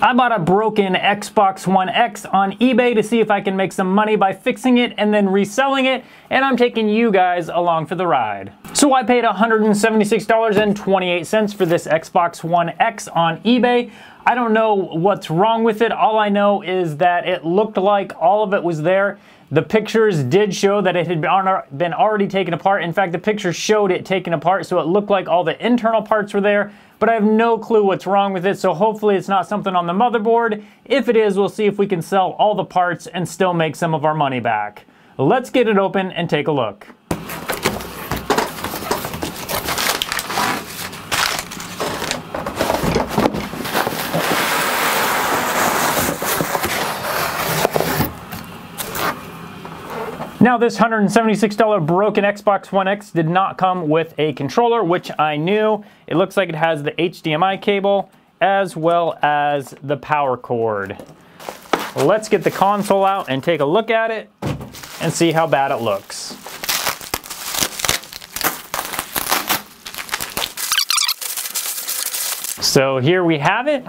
I bought a broken Xbox One X on eBay to see if I can make some money by fixing it and then reselling it, and I'm taking you guys along for the ride. So I paid $176.28 for this Xbox One X on eBay. I don't know what's wrong with it. All I know is that it looked like all of it was there. The pictures did show that it had been already taken apart. In fact, the pictures showed it taken apart, so it looked like all the internal parts were there, but I have no clue what's wrong with it, so hopefully it's not something on the motherboard. If it is, we'll see if we can sell all the parts and still make some of our money back. Let's get it open and take a look. Now this $176 broken Xbox One X did not come with a controller, which I knew. It looks like it has the HDMI cable as well as the power cord. Let's get the console out and take a look at it and see how bad it looks. So here we have it,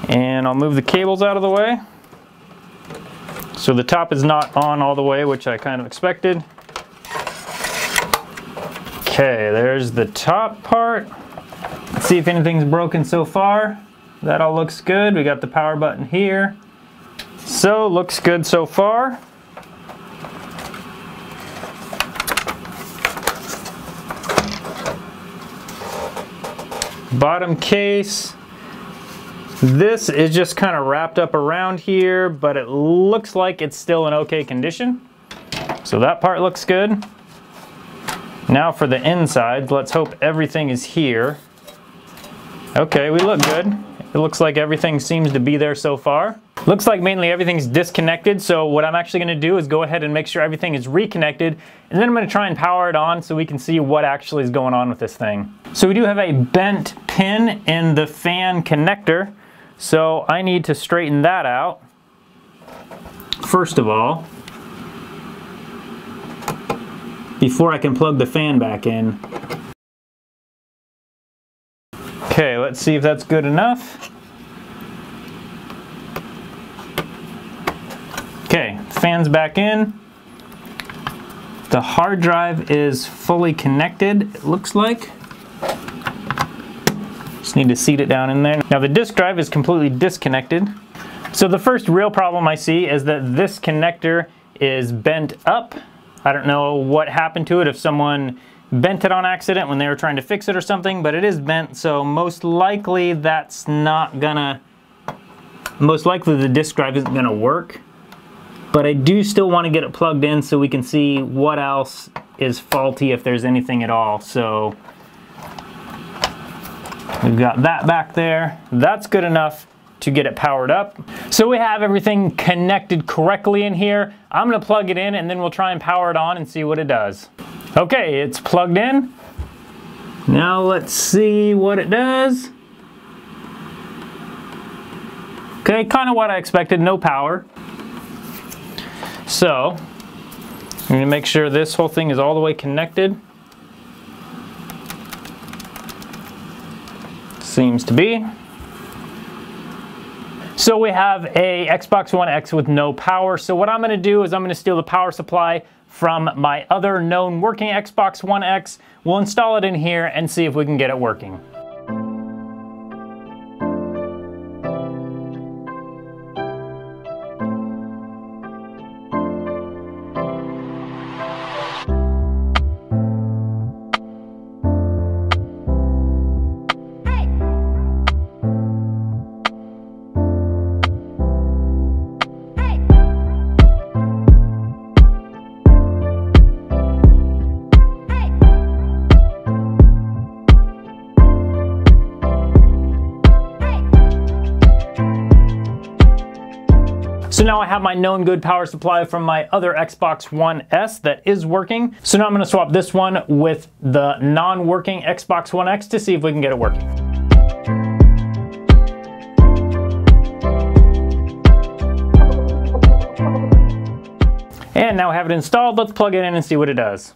and I'll move the cables out of the way. So the top is not on all the way, which I kind of expected. Okay, there's the top part. Let's see if anything's broken so far. That all looks good. We got the power button here. So, looks good so far. Bottom case. This is just kind of wrapped up around here, but it looks like it's still in okay condition. So that part looks good. Now for the inside, let's hope everything is here. Okay, we look good. It looks like everything seems to be there so far. Looks like mainly everything's disconnected, so what I'm actually going to do is go ahead and make sure everything is reconnected, and then I'm going to try and power it on so we can see what actually is going on with this thing. So we do have a bent pin in the fan connector. So I need to straighten that out, first of all, before I can plug the fan back in. Okay, let's see if that's good enough. Okay, fan's back in. The hard drive is fully connected, it looks like. Just need to seat it down in there. Now the disk drive is completely disconnected. So the first real problem I see is that this connector is bent up. I don't know what happened to it, if someone bent it on accident when they were trying to fix it or something, but it is bent, so most likely that's not gonna, most likely the disk drive isn't gonna work. But I do still want to get it plugged in so we can see what else is faulty, if there's anything at all. So we've got that back there. That's good enough to get it powered up. So we have everything connected correctly in here. I'm gonna plug it in and then we'll try and power it on and see what it does. Okay, it's plugged in. Now let's see what it does. Okay, kind of what I expected, no power. So, I'm gonna make sure this whole thing is all the way connected. Seems to be. So we have a Xbox One X with no power. So what I'm going to do is I'm going to steal the power supply from my other known working Xbox One X. We'll install it in here and see if we can get it working. So now I have my known good power supply from my other Xbox One S that is working. So now I'm going to swap this one with the non-working Xbox One X to see if we can get it working. And now I have it installed. Let's plug it in and see what it does.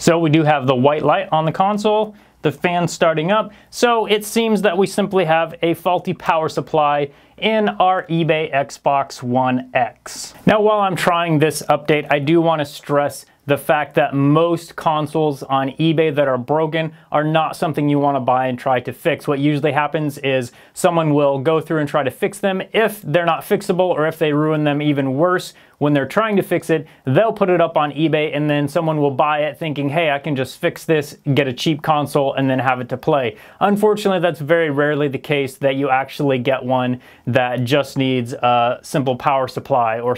So we do have the white light on the console, the fan starting up, so it seems that we simply have a faulty power supply in our eBay Xbox One X. Now, while I'm trying this update, I do want to stress the fact that most consoles on eBay that are broken are not something you want to buy and try to fix. What usually happens is someone will go through and try to fix them. If they're not fixable, or if they ruin them even worse when they're trying to fix it, they'll put it up on eBay and then someone will buy it thinking, hey, I can just fix this, get a cheap console, and then have it to play. Unfortunately, that's very rarely the case, that you actually get one that just needs a simple power supply or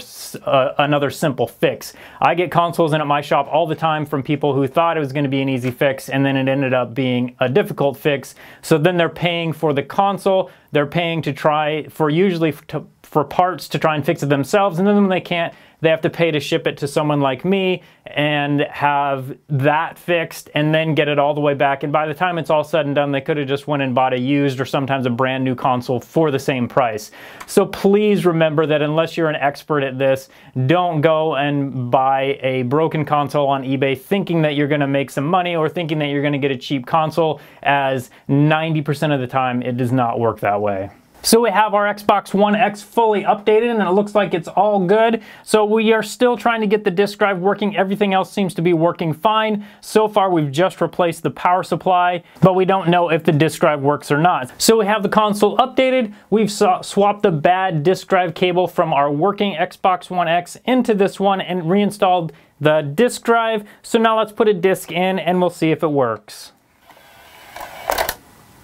another simple fix. I get consoles in at my shop all the time from people who thought it was going to be an easy fix, and then it ended up being a difficult fix. So then they're paying for the console, they're paying to try for parts to try and fix it themselves, and then when they can't, they have to pay to ship it to someone like me and have that fixed and then get it all the way back. And by the time it's all said and done, they could have just went and bought a used or sometimes a brand new console for the same price. So please remember that unless you're an expert at this, don't go and buy a broken console on eBay thinking that you're going to make some money or thinking that you're going to get a cheap console, as 90% of the time it does not work that way. So we have our Xbox One X fully updated and it looks like it's all good. So we are still trying to get the disk drive working. Everything else seems to be working fine. So far we've just replaced the power supply, but we don't know if the disk drive works or not. So we have the console updated. We've swapped the bad disk drive cable from our working Xbox One X into this one and reinstalled the disk drive. So now let's put a disk in and we'll see if it works.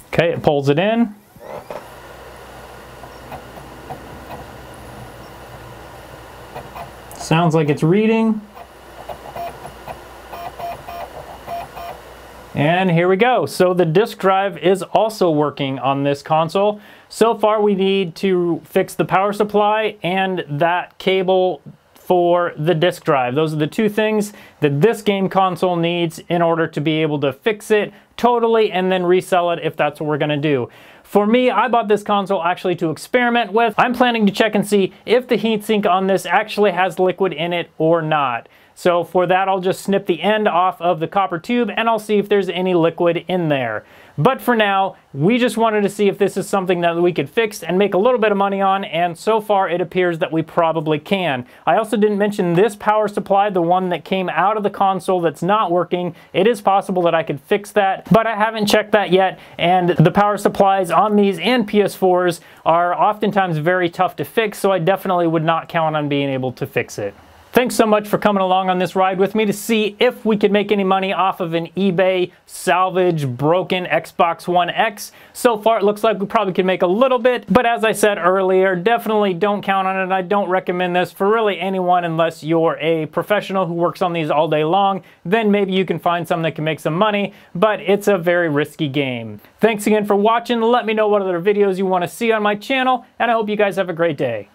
Okay, it pulls it in. Sounds like it's reading. And here we go. So the disk drive is also working on this console. So far we need to fix the power supply and that cable for the disk drive. Those are the two things that this game console needs in order to be able to fix it totally and then resell it if that's what we're gonna do. For me, I bought this console actually to experiment with. I'm planning to check and see if the heatsink on this actually has liquid in it or not. So for that, I'll just snip the end off of the copper tube and I'll see if there's any liquid in there. But for now, we just wanted to see if this is something that we could fix and make a little bit of money on, and so far it appears that we probably can. I also didn't mention this power supply, the one that came out of the console that's not working. It is possible that I could fix that, but I haven't checked that yet, and the power supplies on these and PS4s are oftentimes very tough to fix, so I definitely would not count on being able to fix it. Thanks so much for coming along on this ride with me to see if we could make any money off of an eBay salvage broken Xbox One X. So far it looks like we probably could make a little bit, but as I said earlier, definitely don't count on it. I don't recommend this for really anyone unless you're a professional who works on these all day long. Then maybe you can find something that can make some money, but it's a very risky game. Thanks again for watching. Let me know what other videos you want to see on my channel, and I hope you guys have a great day.